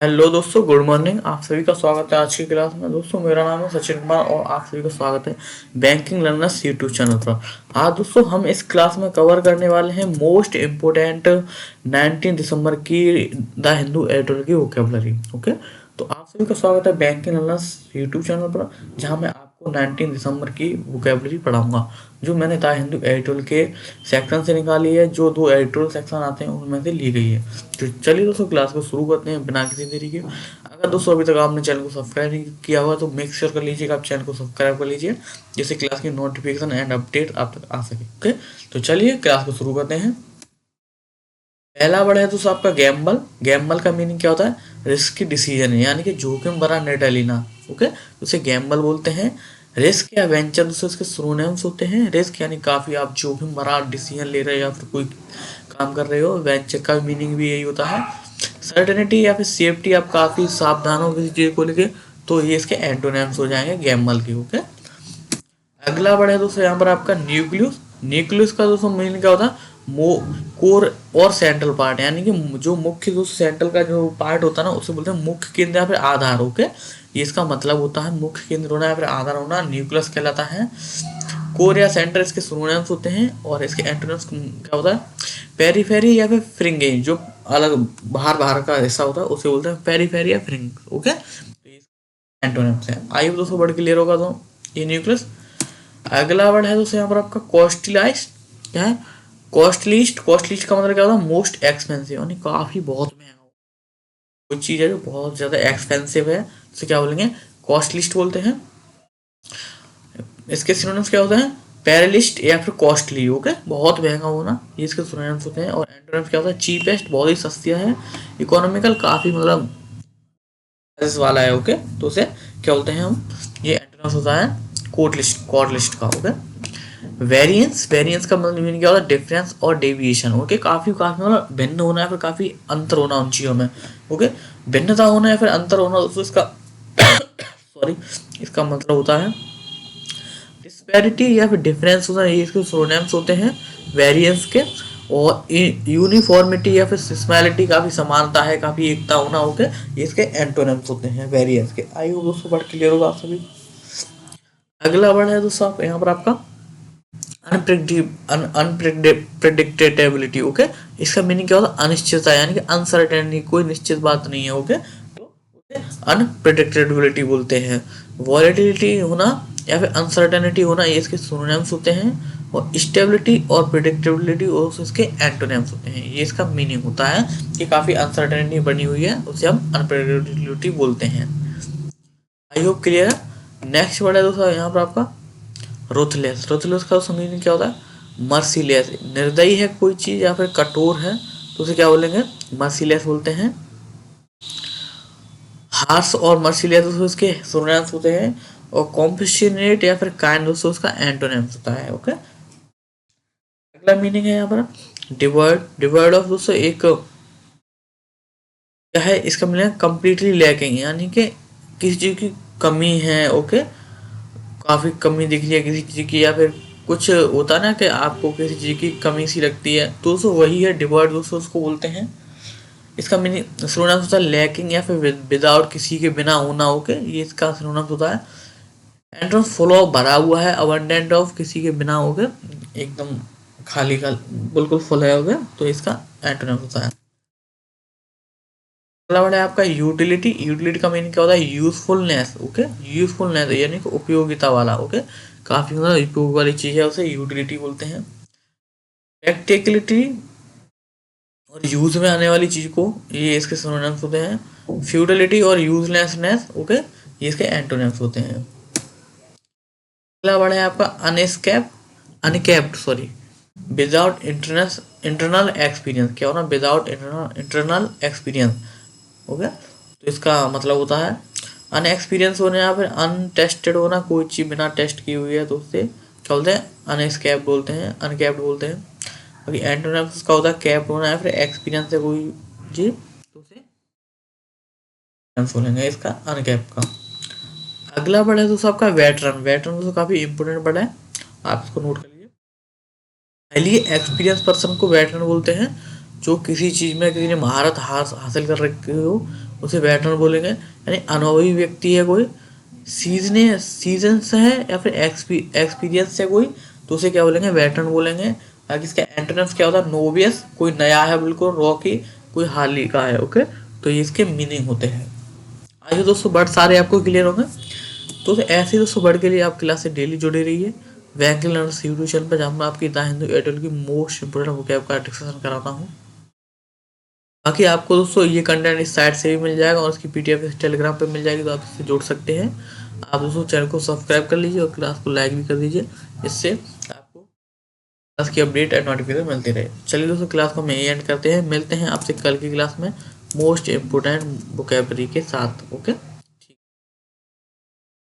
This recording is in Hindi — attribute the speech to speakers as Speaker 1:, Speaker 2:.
Speaker 1: हेलो दोस्तों, गुड मॉर्निंग। आप सभी का स्वागत है आज की क्लास में। दोस्तों, मेरा नाम है सचिन कुमार और आप सभी का स्वागत है बैंकिंग लर्नर्स यूट्यूब चैनल पर। आज दोस्तों हम इस क्लास में कवर करने वाले हैं मोस्ट इम्पोर्टेंट 19 दिसंबर की द हिंदू एडिटोरियल की वोकेबलरी। ओके, तो आप सभी का स्वागत है बैंकिंग लर्नर्स यूट्यूब चैनल पर, जहां मैं आपको 19 दिसंबर की वोकेबलरी पढ़ाऊंगा, जो मैंने द हिंदू एडिटोरियल के सेक्शन से निकाली है। जो दो एडिटोरियल सेक्शन आते हैं उनमें से ली गई है। तो चलिए दोस्तों, क्लास को शुरू करते हैं बिना किसी देरी के। अगर दोस्तों अभी तक आपने चैनल को सब्सक्राइब नहीं किया हुआ तो मेक श्योर कर लीजिएगा आप चैनल को सब्सक्राइब कर लीजिए, जिससे क्लास की नोटिफिकेशन एंड अपडेट आप तक आ सके। ओके, तो चलिए क्लास को शुरू करते हैं। पहला वर्ड है दोस्तों आपका गैम्बल। गैम्बल का मीनिंग क्या होता है? रिस्की डिसीजन, यानी कि जोखिम भरा निर्णय लेना। ओके, तो उसे गैम्बल बोलते हैं। रिस्क या वेंचर दोस्तों इसके सिनोनिम्स होते हैं। रिस्क यानी काफी आप जोखिम भरा डिसीजन ले रहे हो या फिर कोई काम कर रहे हो। वेंचर का मीनिंग भी यही होता है। सर्टेनिटी या फिर सेफ्टी, आप काफी सावधान हो किसी चीज को लेके, तो ये इसके एंटोनिम्स हो जाएंगे गैम्बल के। ओके, अगला वर्ड है दोस्तों यहाँ पर आपका न्यूक्लियस। न्यूक्लियस का दोस्तों मीनिंग क्या होता है? कोर और सेंट्रल पार्ट, यानी कि जो मुख्य दोस्तों सेंट्रल का जो पार्ट होता है ना, उसे बोलते हैं मुख्य केंद्र या फिर आधार। ओके, ये इसका मतलब होता है मुख्य केंद्र होना या फिर आधार होना, न्यूक्लियस कहलाता है। कोर या सेंटर इसके सिनोनिम्स होते हैं और इसके एंटोनिम्स क्या होता है? पेरीफेरी या फिर फ्रिंगे, जो अलग बाहर बाहर का हिस्सा होता है उसे बोलते हैं पेरीफेरी या फ्रिंग। ओके, एंटोनिम्स है। आई होप दोस्तों वर्ड क्लियर होगा। तो ये न्यूक्लियस। अगला वर्ड है दोस्तों यहाँ पर आपका कॉस्टलाइज्ड। क्या है? कॉस्टलिस्ट। कॉस्टलिस्ट का मतलब क्या होता है? मोस्ट एक्सपेंसिव, यानी काफी बहुत महंगा। कोई चीज है जो बहुत ज्यादा एक्सपेंसिव है उसे क्या बोलेंगे? कॉस्टलिस्ट बोलते हैं। इसके सिनोनिम्स क्या होते हैं? पैरालिस्ट या फिर कॉस्टली। ओके, बहुत महंगा होना, ये इसके सिनोनिम्स होते हैं। और एंटोनिम्स क्या होता है? चीपेस्ट, बहुत ही सस्तिया है। इकोनॉमिकल, काफी मतलब वाला है। ओके, तो उसे क्या बोलते हैं हम? ये एंटोनिम्स होता है कोट लिस्ट का। Okay, variance. वेरिएंस का मतलब मीनिंग क्या होता है? डिफरेंस और डेविएशन। ओके, काफी काफी मतलब भिन्न होना या फिर काफी अंतर होना उन चीजों में। ओके, भिन्नता होना या फिर अंतर होना, तो इसका सॉरी, इसका मतलब होता है डिस्पैरिटी या फिर डिफरेंस होता है। ये इसके सिनोनिम्स होते हैं वेरिएंस के। और यूनिफॉर्मिटी या फिर सिस्मैलिटी, काफी समानता है, काफी एकता होना। ओके, ये इसके एंटोनिम्स होते हैं वेरिएंस के। आई होप दोस्तों वर्ड क्लियर होगा आप सभी। अगला वर्ड है दोस्तों आप यहाँ पर आपका अनप्रिडिक्टेबिलिटी। ओके, इसका मीनिंग क्या होता है? अनिश्चितता, यानी कि अनसर्टेनिटी, कोई निश्चित बात नहीं है। ओके, तो अनप्रिडिक्टेबिलिटी बोलते हैं। वॉलेटिलिटी होना या फिर अनसर्टेनिटी होना, ये इसके सिनोनिम्स होते हैं। और स्टेबिलिटी और प्रिडिक्टेबिलिटी और इसके एंटोनिम्स होते हैं। ये इसका मीनिंग होता है कि काफी अनसर्टेनिटी बनी हुई है, उसे हम अनप्रिडिक्टेबिलिटी बोलते हैं। आई होप क्लियर है। नेक्स्ट वर्ड है दोस्तों यहाँ पर आपका रुथलेस। रुथलेस का मीनिंग क्या होता है? मर्सीलेस, निर्दयी है कोई चीज या फिर कठोर है, तो उसे क्या बोलेंगे? मर्सीलेस बोलते हैं। हार्श और मर्सीलेस उसके सिनोनिम्स होते हैं। और कॉम्पेशनेट या फिर काइंड दोस्तों उसका एंटोनिम्स होता है। ओके, अगला मीनिंग है यहाँ पर डिवर्ड। डिवर्ड ऑफ दोस्तों एक क्या है? इसका मीनिंग कंप्लीटली लैकिंग, यानी कि किसी चीज की कमी है। ओके, काफी कमी दिख रही है किसी चीज की, या फिर कुछ होता है ना कि आपको किसी चीज की कमी सी लगती है, तो दोस्तों वही है डिवर्ड दोस्तों उसको बोलते हैं। इसका मीनिंग सिनोनिम्स होता है लैकिंग या फिर विदाउट, किसी के बिना होना। ओके, ये इसका सिनोनिम्स होता है। एंड फुल ऑफ, भरा हुआ है। अबंडेंट ऑफ, किसी के बिना हो गया, एकदम खाली का बिल्कुल फुल है हो गया, तो इसका एंटोनिम होता है। अगला वर्ड है आपका यूटिलिटी। यूटिलिटी का मीनिंग क्या होता है? यूजफुलनेस। ओके, यूजफुलनेस यानी कि उपयोगिता वाला। ओके, काफी मतलब उपयोग वाली चीज है, उसे यूटिलिटी बोलते हैं। प्रैक्टिकलिटी और यूज में आने वाली चीज को, ये इसके सिनोनिम्स होते हैं। फ्यूटिलिटी और यूजलेसनेस। ओके, ये इसके एंटोनिम्स होते हैं। अगला वर्ड है आपका unescape, uncapped sorry, without internal experience. क्या होना? Without internal experience. ओके, तो इसका मतलब होता है अनएक्सपीरियंस होना या फिर अनटेस्टेड होना, कोई चीज बिना टेस्ट की हुई है, तो उससे क्या बोलते हैं? अनएस्केप बोलते हैं, अनकैप्ड बोलते हैं। बाकी एंटोनिम्स का होता है कैप्ड होना या फिर एक्सपीरियंस है कोई चीज, तो उसे बोलेंगे इसका अनकैप का। अगला वर्ड है दोस्तों आपका वेटरन। वेटरन दोस्तों काफी इंपोर्टेंट वर्ड है, आप इसको नोट कर लीजिए। हाईली एक्सपीरियंस पर्सन को वेटरन बोलते हैं। जो किसी चीज में किसी ने महारत हासिल कर रखी हो, उसे वेटरन बोलेंगे। यानी अनुभवी व्यक्ति है कोई, सीजन्स है या फिर एक्सपीरियंस है कोई, तो उसे क्या बोलेंगे, वेटरन बोलेंगे। बाकी इसका एंटोनिम्स क्या होता है, नोवियस कोई नया है बिल्कुल, रॉकी कोई हाल ही का है। ओके, तो ये इसके मीनिंग होते हैं। आइए दोस्तों, वर्ड सारे आपको क्लियर होंगे। तो ऐसे ही दोस्तों वर्ड के लिए आप क्लास से डेली जुड़े रहिए बैंकिंग लर्नर्स यूट्यूब चैनल पर, जहाँ मैं आपकी द हिंदू एयरटेल की मोस्ट इंपोर्टेंट वोकैब का डिस्कशन कराता हूँ। बाकी आपको दोस्तों ये कंटेंट इस साइट से भी मिल जाएगा और उसकी पीडीएफ इस टेलीग्राम पे मिल जाएगी, तो आप इससे जोड़ सकते हैं। आप दोस्तों चैनल को सब्सक्राइब कर लीजिए और क्लास को लाइक भी कर दीजिए, इससे आपको क्लास की अपडेट एंड नोटिफिकेशन मिलती रहे। चलिए दोस्तों, क्लास को हम यही एंड करते हैं, मिलते हैं आपसे कल की क्लास में मोस्ट इम्पोर्टेंट वोकैबलरी के साथ। ओके।